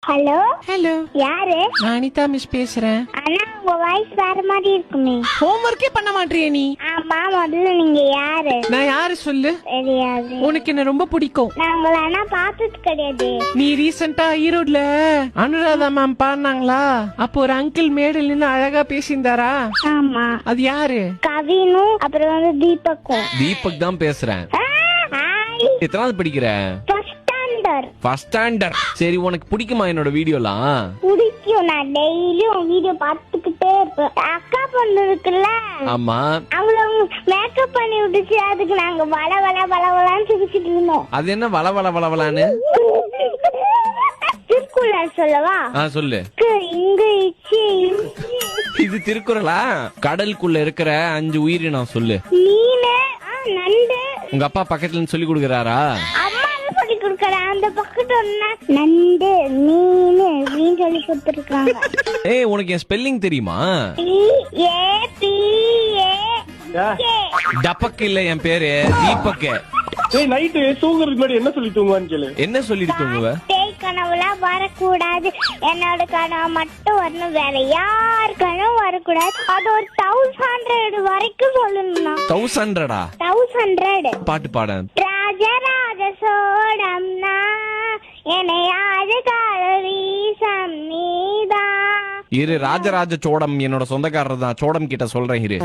Hello hello, யாரு? நான் Anitha miss பேசுறேன். ஆனா உங்க வாய்ஸ் வேற மாதிரி இருக்குமே. ஹோம்வொர்க்கே பண்ண மாட்டியே நீ? ஆமா, முதல்ல நீங்க யாரு? நான் யாரு சொல்லு? தெரியாது. உனக்கு என்ன ரொம்ப பிடிக்கும். நான் உங்களை ஆனா பார்த்தது கிடையாது. நீ ரீசெண்டா ஈரோட்ல அனுராதா மேம் பாடினாங்களா? அப்போ ஒரு அங்கிள் மேடையில் நின்னு அழகா பேசியிருந்தாரா? ஆமா, அது யாரு? கவினும் அப்புறம் வந்து தீபக்கும். தீபக் தான் பேசுறேன். ஹாய், எத்தனாவது படிக்கிற? First standard. First standard. சரி, உனக்கு பிடிக்குமா என்னோட வீடியோலாம்? பிடிக்கும். நான் டெய்லியும் வீடியோ பார்த்துக்கிட்டே இருப்பேன். அக்கா பொண்ணு இருக்குல்ல, ஆமா. அவங்கள மேக்கப் பண்ணி விட்டுச்சு. அதுக்கு நாங்க வள வள வள வளன்னு சிரிச்சிட்டு இருந்தோம். அது என்ன வள வள வளவலான்னு? திருக்குறள் சொல்லவா? சொல்லு. இங்கு இச்சி இது திருக்குறளா? கடலுக்குள்ள இருக்கிற 5 உயிரினம் சொல்லு. மீனு, நண்டு. உங்க அப்பா பக்கத்துல இருந்து சொல்லி கொடுக்கறாரா? அம்மா சொல்லி கொடுக்கறா. அந்த பக்கத்து நண்டு, மீன் அப்படின்னு சொல்லி கொடுத்துருக்காங்க. ஏய், உனக்கு என் ஸ்பெல்லிங் தெரியுமா? டபக் இல்ல என் பேரு, தீபக். ஏய், நைட்டு தூங்குறதுக்கு முன்னாடி என்ன சொல்லி தூங்குவான்னு கேளு. என்ன சொல்லிட்டு தூங்குவ? பேய் கனவுலாம் வரக்கூடாது. என்னோட கனவு மட்டும் வரணும், வேற யார் கனவு வரக்கூடாது. அது ஒரு 1100 வரைக்கும் சொல்லணும்னா. 1100? 1100 பாட்டு பாட. ராஜராஜ சோழம்னா என்னையாது காலவீசம் நீதான். இரு, ராஜராஜ சோடம் என்னோட சொந்தக்காரர் தான். சோடம் கிட்ட சொல்றேன் இரு.